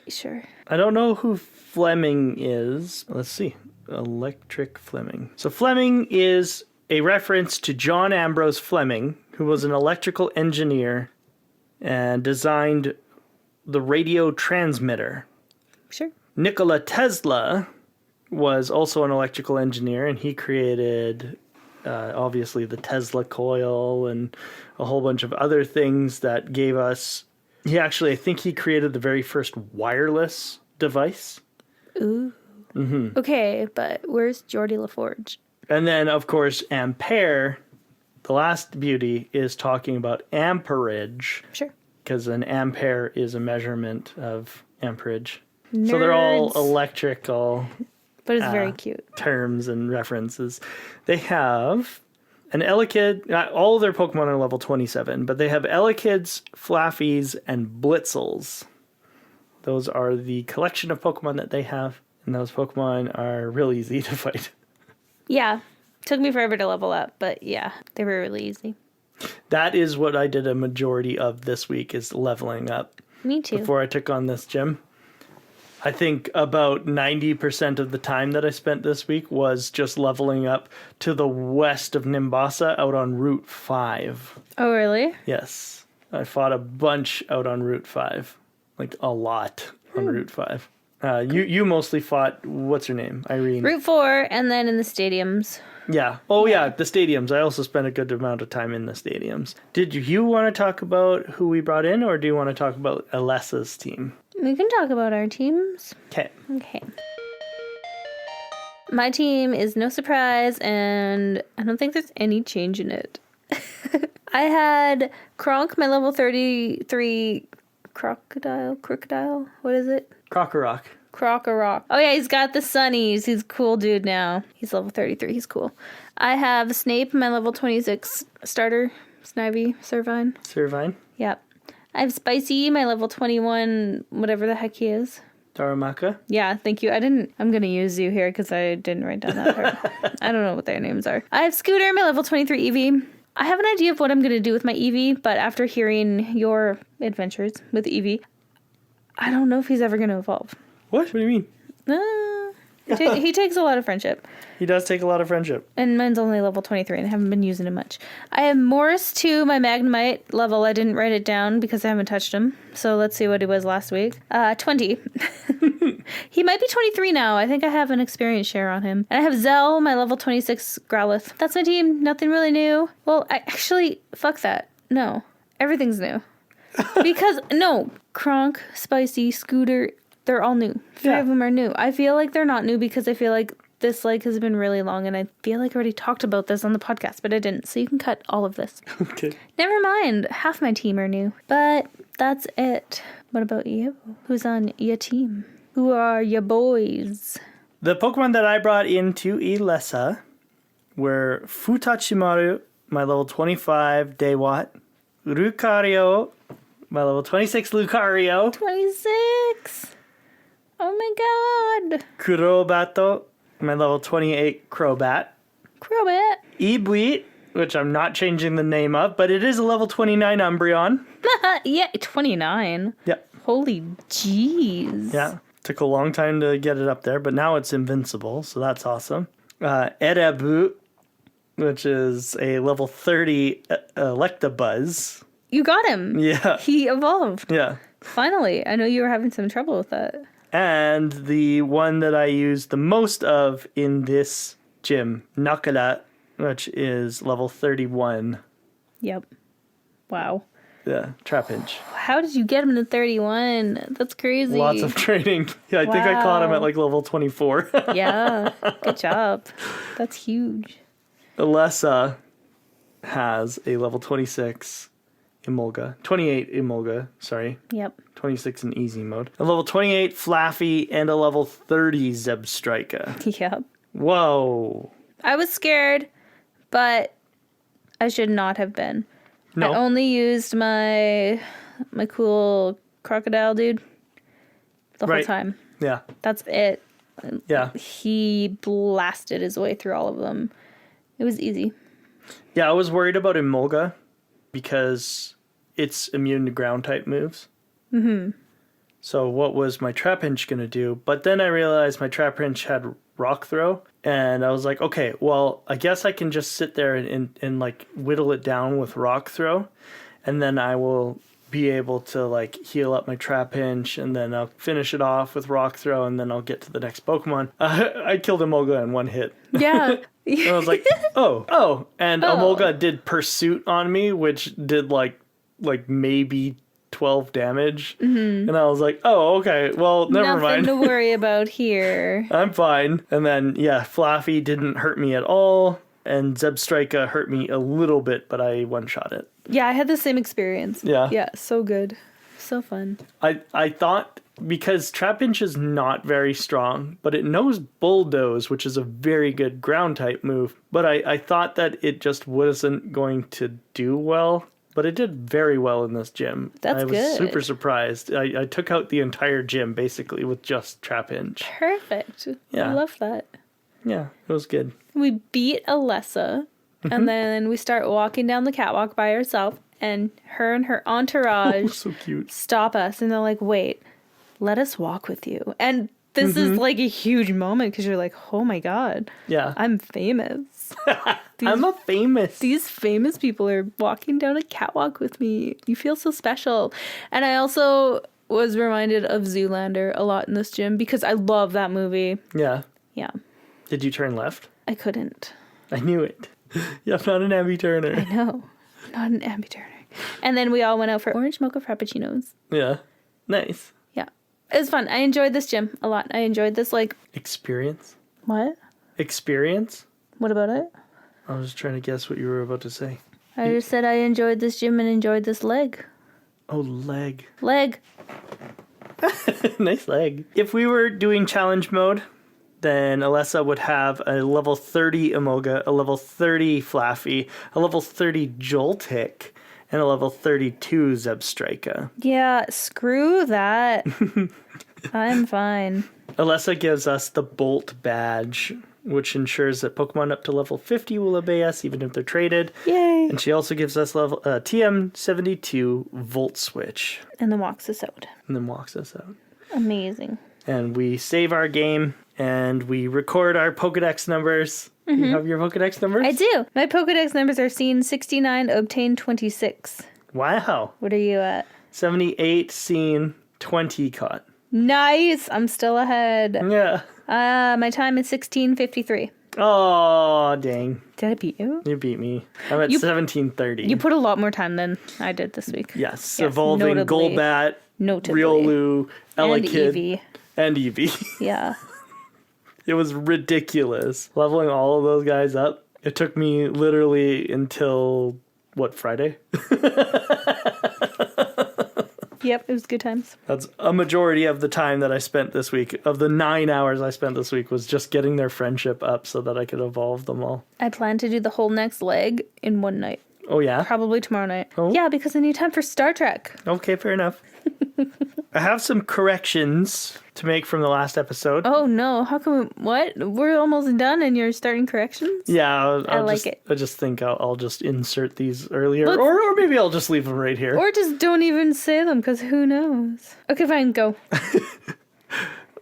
Sure. I don't know who Fleming is. Let's see. Electric Fleming. So Fleming is a reference to John Ambrose Fleming, who was an electrical engineer and designed the radio transmitter. Sure. Nikola Tesla was also an electrical engineer, and he created obviously the Tesla coil and a whole bunch of other things that gave us... I think he created the very first wireless device. Ooh. Mm-hmm. Okay, but where's Geordie LaForge? And then, of course, Ampere, the last beauty, is talking about amperage. Sure. Because an ampere is a measurement of amperage. Nerds. So they're all electrical... But it's very cute. Terms and references. They have an Elekid. All of their Pokemon are level 27, but they have Elekids, Flaffies, and Blitzels. Those are the collection of Pokemon that they have, and those Pokemon are really easy to fight. Yeah. Took me forever to level up, but yeah, they were really easy. That is what I did a majority of this week, is leveling up. Me too. Before I took on this gym. I think about 90% of the time that I spent this week was just leveling up to the west of Nimbasa out on Route 5. Oh, really? Yes. I fought a bunch out on Route 5. Like, a lot on Route 5. You mostly fought, what's her name? Irene. Route 4, and then in the stadiums. Yeah. Oh, yeah, the stadiums. I also spent a good amount of time in the stadiums. Did you want to talk about who we brought in, or do you want to talk about Alessa's team? We can talk about our teams. Okay. My team is no surprise, and I don't think there's any change in it. I had Kronk, my level 33 crocodile. What is it? Crocorock. Oh yeah, he's got the sunnies. He's a cool dude now. He's level 33. He's cool. I have Snape, my level 26 starter. Snivy, Servine. Yep. I have Spicy, my level 21, whatever the heck he is. Taramaka. Yeah, thank you. I'm going to use you here because I didn't write down that part. I don't know what their names are. I have Scooter, my level 23 Eevee. I have an idea of what I'm going to do with my Eevee, but after hearing your adventures with Eevee, I don't know if he's ever going to evolve. What do you mean? He takes a lot of friendship. He does take a lot of friendship. And mine's only level 23 and I haven't been using it much. I have Morris 2, my Magnemite level. I didn't write it down because I haven't touched him. So let's see what he was last week. 20. He might be 23 now. I think I have an experience share on him. And I have Zell, my level 26 Growlithe. That's my team. Nothing really new. Well, fuck that. No. Everything's new. Because, no. Kronk, Spicy, Scooter, they're all new. Three of them are new. I feel like they're not new because I feel like this has been really long and I feel like I already talked about this on the podcast, but I didn't. So you can cut all of this. Okay. Never mind. Half my team are new. But that's it. What about you? Who's on your team? Who are your boys? The Pokemon that I brought into Elessa were Futachimaru, my level 25 Daywat, Lucario, my level 26 Lucario, 26! Oh my god! Kurobato, my level 28 Crobat, Crobat. Ebuit, which I'm not changing the name of, but it is a level 29 Umbreon. Yeah, 29. Yeah. Holy jeez. Yeah. Took a long time to get it up there, but now it's invincible, so that's awesome. Erebu, which is a level 30 Electabuzz. You got him. Yeah. He evolved. Yeah. Finally. I know you were having some trouble with that. And the one that I used the most of in this gym, Nakala, which is level 31. Yep. Wow. Yeah, Trapinch. How did you get him to 31? That's crazy. Lots of training. Yeah, I think I caught him at like level 24. Yeah, good job. That's huge. Alessa has a level 26 Emolga. 28 Emolga, sorry. Yep. 26 in easy mode. A level 28 Flaffy and a level 30 Zebstrika. Yep. Whoa. I was scared, but I should not have been. No. I only used my cool crocodile dude the whole time. Yeah. That's it. Yeah. He blasted his way through all of them. It was easy. Yeah, I was worried about Emolga because it's immune to ground type moves. Mm-hmm. So what was my Trapinch going to do? But then I realized my Trapinch had Rock Throw. And I was like, okay, well, I guess I can just sit there and like whittle it down with Rock Throw. And then I will be able to like heal up my Trapinch. And then I'll finish it off with Rock Throw. And then I'll get to the next Pokemon. I killed Emolga in one hit. Yeah. And I was like, oh. And Emolga did Pursuit on me, which did like maybe 12 damage. Mm-hmm. And I was like, oh, okay, well, never mind. Nothing to worry about here. I'm fine. And then, yeah, Flaffy didn't hurt me at all. And Zebstrika hurt me a little bit, but I one-shot it. Yeah, I had the same experience. Yeah. Yeah, so good. So fun. I thought, because Trapinch is not very strong, but it knows Bulldoze, which is a very good ground-type move. But I thought that it just wasn't going to do well. But it did very well in this gym. That's good. I was super surprised. I took out the entire gym, basically, with just Trapinch. Perfect. Yeah. I love that. Yeah, it was good. We beat Alessa, and then we start walking down the catwalk by herself, and her entourage So cute. stop us, and they're like, wait, let us walk with you. And this is like a huge moment, because you're like, oh my god. Yeah. I'm famous. I'm a famous. These famous people are walking down a catwalk with me. You feel so special. And I also was reminded of Zoolander a lot in this gym because I love that movie. Yeah. Yeah. Did you turn left? I couldn't. I knew it. Yeah, I'm not an ambi-turner. I know. I'm not an ambi-turner. And then we all went out for orange mocha frappuccinos. Yeah. Nice. Yeah. It was fun. I enjoyed this gym a lot. I enjoyed this, Experience? What? Experience? What about it? I was trying to guess what you were about to say. I just said I enjoyed this gym and enjoyed this leg. Oh, leg. Leg. Nice leg. If we were doing challenge mode, then Alessa would have a level 30 Emolga, a level 30 Flaffy, a level 30 Joltik, and a level 32 Zebstrika. Yeah, screw that. I'm fine. Alessa gives us the Bolt badge, which ensures that Pokemon up to level 50 will obey us even if they're traded. Yay. And she also gives us level TM72 Volt Switch. And then walks us out. And then walks us out. Amazing. and we save our game, and we record our Pokedex numbers. You have your Pokedex numbers? I do. My Pokedex numbers are seen 69, obtained 26. Wow. What are you at? 78, seen, 20 caught. Nice. I'm still ahead. Yeah. My time is 16:53. Oh, dang. Did I beat you? You beat me. I'm at 17:30. You put a lot more time than I did this week. Yes. Evolving notably. Golbat, Notably. Riolu, And Elekid, Eevee. and Eevee. Yeah. It was ridiculous. Leveling all of those guys up. It took me literally until, Friday? Yep, it was good times. That's a majority of the time that I spent this week. Of the 9 hours I spent this week was just getting their friendship up so that I could evolve them all. I plan to do the whole next leg in one night. Oh, yeah? Probably tomorrow night. Oh. Yeah, because I need time for Star Trek. Okay, fair enough. I have some corrections to make from the last episode. Oh, no. How come... What? We're almost done and you're starting corrections? Yeah, I like it. I just think I'll just insert these earlier. Or maybe I'll just leave them right here. Or just don't even say them, because who knows? Okay, fine, go.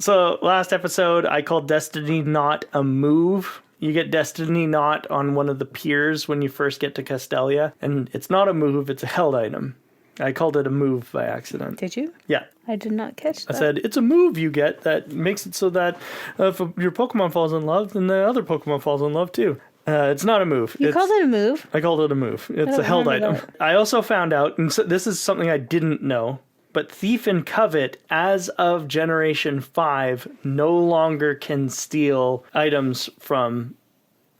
So, last episode, I called Destiny Knot a move. You get Destiny Knot on one of the piers when you first get to Castelia. And it's not a move, it's a held item. I called it a move by accident. Did you? Yeah. I did not catch that. I said, it's a move you get that makes it so that if your Pokemon falls in love, then the other Pokemon falls in love too. It's not a move. You called it a move? I called it a move. It's a held item. that. I also found out, and so this is something I didn't know, but Thief and Covet, as of Generation 5, no longer can steal items from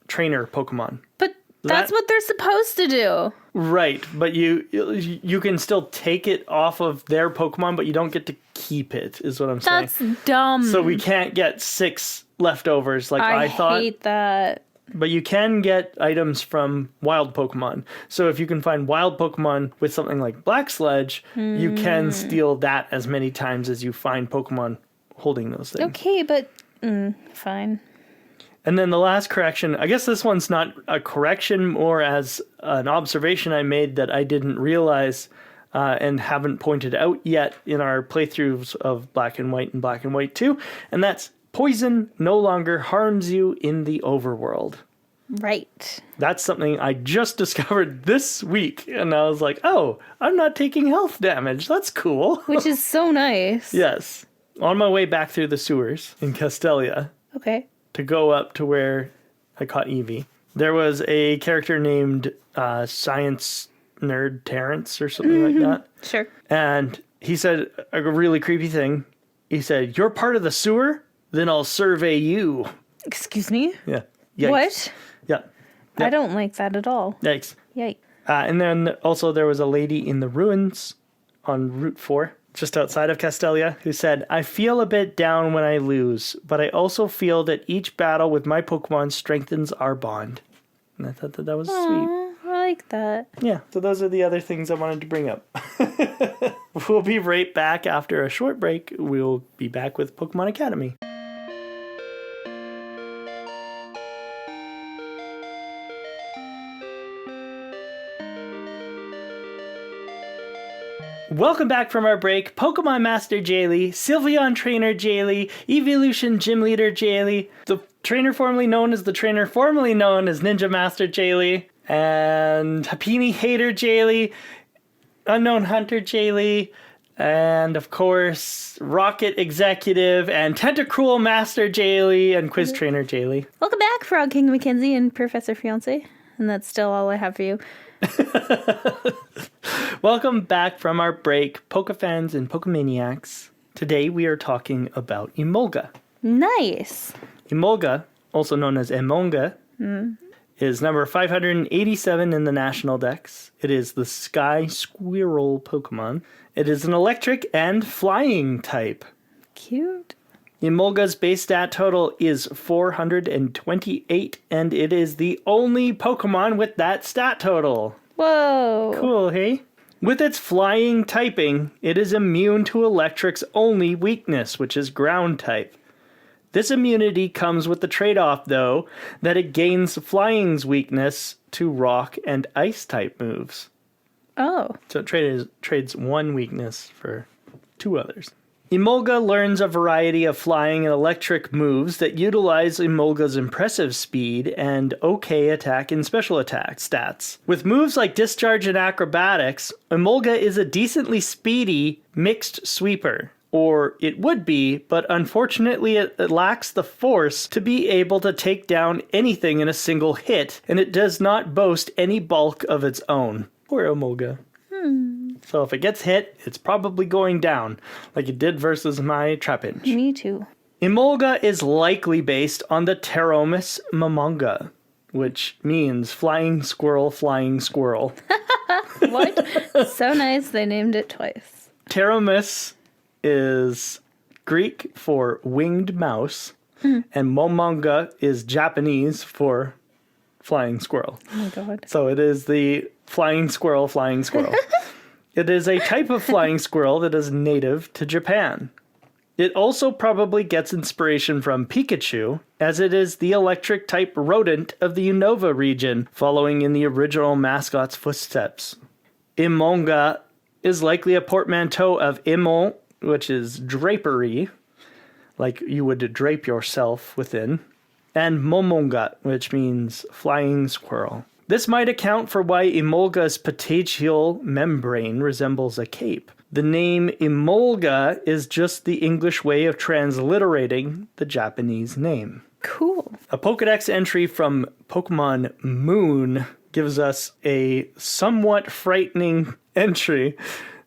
trainer Pokemon. But that's what they're supposed to do. Right, but you can still take it off of their Pokemon, but you don't get to keep it, is what I'm saying. That's dumb. So we can't get 6 leftovers like I thought. I hate that. But you can get items from wild Pokemon. So if you can find wild Pokemon with something like Black Sledge, you can steal that as many times as you find Pokemon holding those things. Okay, but fine. And then the last correction, I guess this one's not a correction, more as an observation I made that I didn't realize and haven't pointed out yet in our playthroughs of Black and White and Black and White 2, and that's poison no longer harms you in the overworld. Right. That's something I just discovered this week, and I was like, oh, I'm not taking health damage. That's cool. Which is so nice. Yes. On my way back through the sewers in Castelia, Okay. to go up to where I caught Eevee, there was a character named Science Nerd Terrence or something like that. Sure. And he said a really creepy thing. He said, "You're part of the sewer? Then I'll survey you." Excuse me? Yeah. Yikes. What? Yeah. I don't like that at all. Yikes. Yikes. And then also there was a lady in the ruins on Route 4, just outside of Castelia, who said, "I feel a bit down when I lose, but I also feel that each battle with my Pokemon strengthens our bond." And I thought that was sweet. Aw, I like that. Yeah, so those are the other things I wanted to bring up. We'll be right back after a short break. We'll be back with Pokemon Academy. Welcome back from our break. Pokemon Master Jaylee, Sylveon Trainer Jaylee, Evolution Gym Leader Jaylee, the trainer formerly known as the trainer formerly known as Ninja Master Jaylee, and Happiny Hater Jaylee, Unknown Hunter Jaylee, and of course Rocket Executive and Tentacruel Master Jaylee and Quiz Trainer Jaylee. Welcome back, Frog King Mackenzie and Professor Fiance. And that's still all I have for you. Welcome back from our break, Pokefans and Pokemaniacs. Today we are talking about Emolga. Nice. Emolga, also known as Emonga, is number 587 in the National Dex. It is the Sky Squirrel Pokemon. It is an electric and flying type. Cute. Emolga's base stat total is 428, and it is the only Pokemon with that stat total. Whoa. Cool, hey? With its flying typing, it is immune to Electric's only weakness, which is ground type. This immunity comes with the trade-off, though, that it gains Flying's weakness to Rock and Ice type moves. Oh. So it trades one weakness for 2 others. Emolga learns a variety of flying and electric moves that utilize Emolga's impressive speed and okay attack and special attack stats. With moves like discharge and acrobatics, Emolga is a decently speedy mixed sweeper. Or it would be, but unfortunately it lacks the force to be able to take down anything in a single hit, and it does not boast any bulk of its own. Poor Emolga. So if it gets hit, it's probably going down, like it did versus my Trapinch. Me too. Emolga is likely based on the Pteromus Momonga, which means flying squirrel, flying squirrel. What? So nice, they named it twice. Pteromus is Greek for winged mouse, and Momonga is Japanese for flying squirrel. Oh my god. So it is the flying squirrel, flying squirrel. It is a type of flying squirrel that is native to Japan. It also probably gets inspiration from Pikachu, as it is the electric type rodent of the Unova region, following in the original mascot's footsteps. Emolga is likely a portmanteau of emol, which is drapery, like you would drape yourself within, and momonga, which means flying squirrel. This might account for why Emolga's patagial membrane resembles a cape. The name Emolga is just the English way of transliterating the Japanese name. Cool. A Pokedex entry from Pokemon Moon gives us a somewhat frightening entry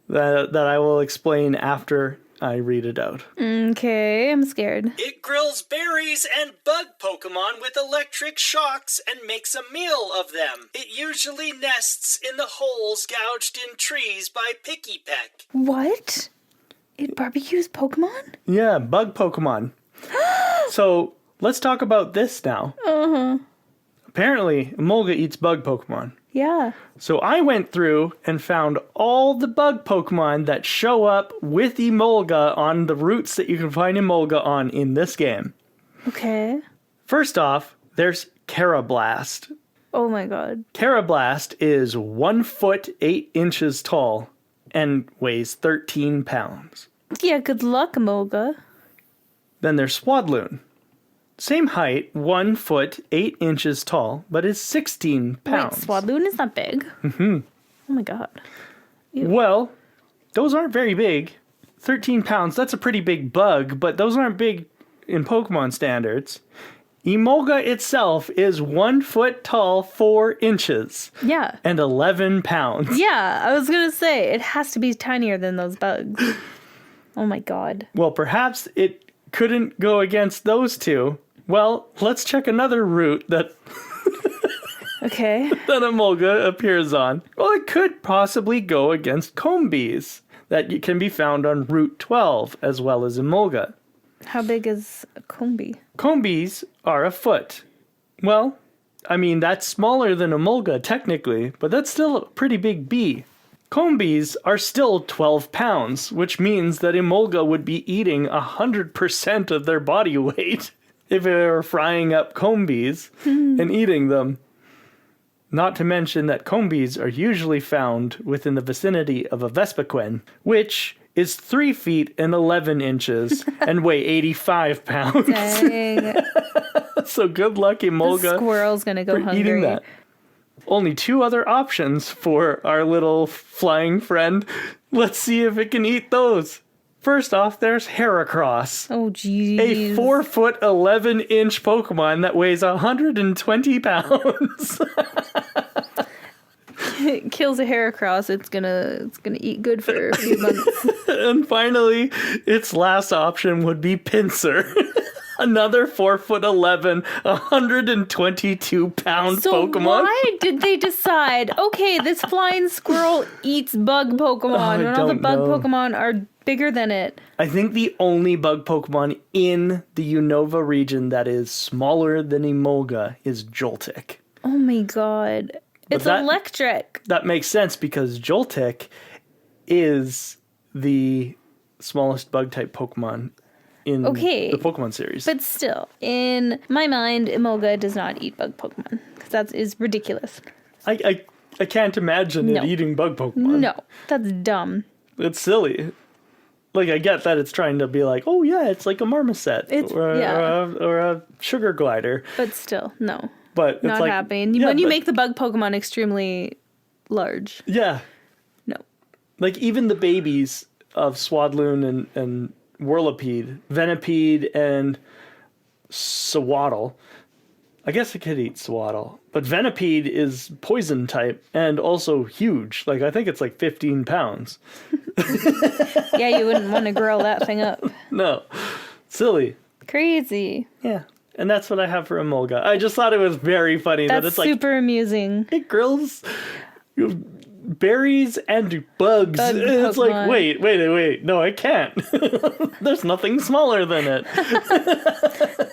that I will explain after I read it out. Okay, I'm scared. It grills berries and bug Pokemon with electric shocks and makes a meal of them. It usually nests in the holes gouged in trees by Picky Peck. What? It barbecues Pokemon? Yeah, bug Pokemon. So, let's talk about this now. Uh-huh. Apparently, Emolga eats bug Pokemon. Yeah. So I went through and found all the bug Pokemon that show up with Emolga on the routes that you can find Emolga on in this game. Okay. First off, there's Carablast. Oh my god. Carablast is 1 foot 8 inches tall and weighs 13 pounds. Yeah, good luck, Emolga. Then there's Swadloon. Same height, 1 foot 8 inches tall, but is 16 pounds. Wait, Swadloon is not big? Mm-hmm. Oh my god. Ew. Well, those aren't very big. 13 pounds, that's a pretty big bug, but those aren't big in Pokemon standards. Emolga itself is 1 foot tall, 4 inches. Yeah. And 11 pounds. Yeah, I was gonna say, it has to be tinier than those bugs. Oh my god. Well, perhaps it couldn't go against those two. Well, let's check another route that Okay. that Emolga appears on. Well, it could possibly go against Combees that can be found on Route 12 as well as Emolga. How big is a Combi? Combees are a foot. Well, I mean, that's smaller than Emolga technically, but that's still a pretty big bee. Combees are still 12 pounds, which means that Emolga would be eating 100% of their body weight if they were frying up Combees and eating them. Not to mention that Combees are usually found within the vicinity of a Vespiquen, which is 3 feet and 11 inches and weigh 85 pounds. Dang. So good luck, Emolga. The squirrel's gonna go hungry. Eating that. Only 2 other options for our little flying friend. Let's see if it can eat those. First off, there's Heracross. Oh, jeez. A 4 foot 11 inch Pokemon that weighs 120 pounds. It kills a Heracross, it's gonna eat good for a few months. And finally, its last option would be Pinsir. Another 4 foot 11, 122 pound So Pokemon. why did they decide, okay, this flying squirrel eats bug Pokemon, and all the bug Pokemon are bigger than it? I think the only bug Pokemon in the Unova region that is smaller than Emolga is Joltik. Oh my god. It's electric. That makes sense because Joltik is the smallest bug type Pokemon in the Pokemon series. But still, in my mind, Emolga does not eat bug Pokemon, because that is ridiculous. I can't imagine it eating bug Pokemon. No, that's dumb. It's silly. Like, I get that it's trying to be like, oh yeah, it's like a marmoset or a sugar glider. But still, no. But it's Not like, happening. yeah, When you make the bug Pokemon extremely large. Yeah. No. Like, even the babies of Swadloon and Whirlipede, Venipede, and Sewaddle. I guess I could eat Sewaddle. But Venipede is poison type and also huge. Like, I think it's like 15 pounds. Yeah, you wouldn't want to grill that thing up. No. Silly. Crazy. Yeah. And that's what I have for Emolga. I just thought it was very funny that That's it's like, super amusing. it grills berries and bugs. Bug And it's like, Pokemon. wait. No, I can't. There's nothing smaller than it.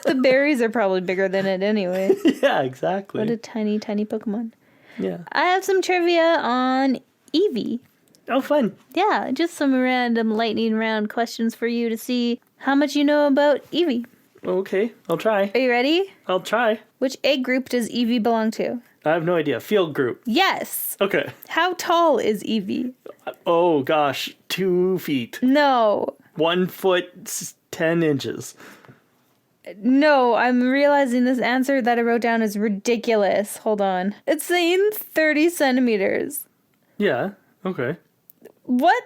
The berries are probably bigger than it anyway. Yeah, exactly. What a tiny, tiny Pokemon. Yeah. I have some trivia on Eevee. Oh, fun. Yeah, just some random lightning round questions for you to see how much you know about Eevee. Okay, I'll try. Are you ready? I'll try. Which egg group does Eevee belong to? I have no idea. Field group. Yes. Okay. How tall is Eevee? Oh, gosh. 2 feet. No. 1 foot, 10 inches. No, I'm realizing this answer that I wrote down is ridiculous. Hold on. It's saying 30 centimeters. Yeah, okay. What?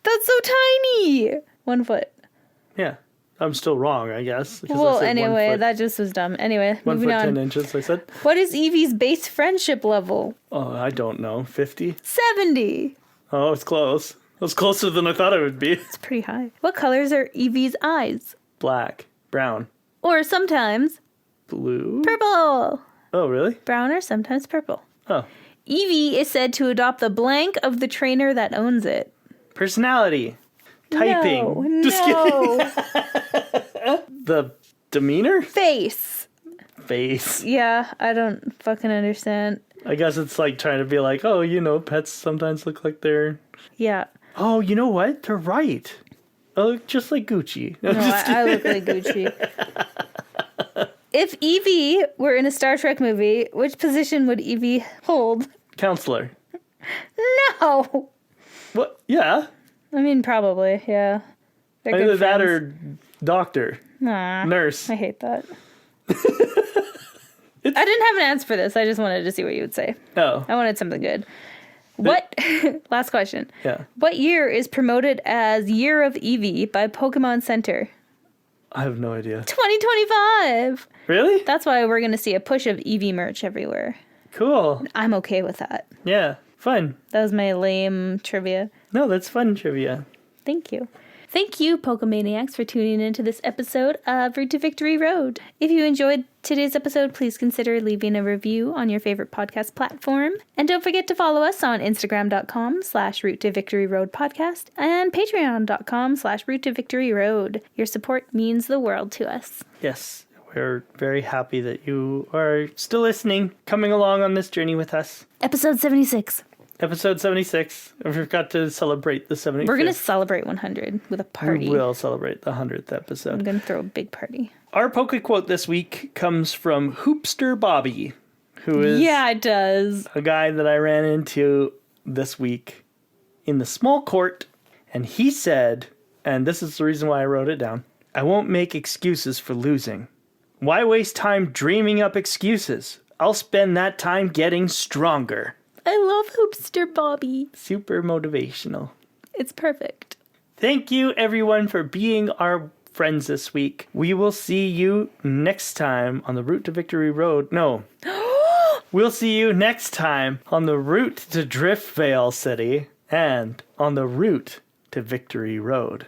That's so tiny. 1 foot. Yeah. I'm still wrong, I guess. because I Well, said 1 anyway, foot, that just was dumb. Anyway, 1 moving foot, on. 10 inches, I said. What is Eevee's base friendship level? Oh, I don't know. 50? 70. Oh, it's close. It was closer than I thought it would be. It's pretty high. What colors are Eevee's eyes? Black. Brown. Or sometimes Blue? purple. Oh, really? Brown or sometimes purple. Oh. Eevee is said to adopt the blank of the trainer that owns it. Personality. Typing. No. Just kidding. The demeanor? Face. Face. Yeah, I don't fucking understand. I guess it's like trying to be like, oh, pets sometimes look like they're... Yeah. Oh, you know what? They're right. Oh, just like Gucci. No, I look like Gucci. If Eevee were in a Star Trek movie, which position would Eevee hold? Counselor. No! What? Yeah. I mean, probably, yeah. They're Either good that friends. or doctor. Nah, Nurse. I hate that. I didn't have an answer for this. I just wanted to see what you would say. Oh, I wanted something good. What? Last question. yeah. What year is promoted as Year of Eevee by Pokemon Center? I have no idea. 2025. Really? That's why we're going to see a push of Eevee merch everywhere. Cool. I'm okay with that. Yeah. Fun. That was my lame trivia. No, that's fun trivia. Thank you. Thank you, Pokemaniacs, for tuning into this episode of Route to Victory Road. If you enjoyed today's episode, please consider leaving a review on your favorite podcast platform. And don't forget to follow us on Instagram.com/Route to Victory Road podcast and Patreon.com/Route to Victory Road. Your support means the world to us. Yes. We're very happy that you are still listening, coming along on this journey with us. Episode 76. Episode 76. I forgot to celebrate the 75th. We're going to celebrate 100 with a party. We will celebrate the 100th I'm episode. going to throw a big party. Our Poke quote this week comes from Hoopster Bobby, who is Yeah, it does. a guy that I ran into this week in the small court. And he said, and this is the reason why I wrote it down, I won't make excuses for losing. Why waste time dreaming up excuses? I'll spend that time getting stronger. I love Hoopster Bobby. Super motivational. It's perfect. Thank you, everyone, for being our friends this week. We will see you next time on the Route to Victory Road. No. We'll see you next time on the route to Driftvale City and on the route to Victory Road.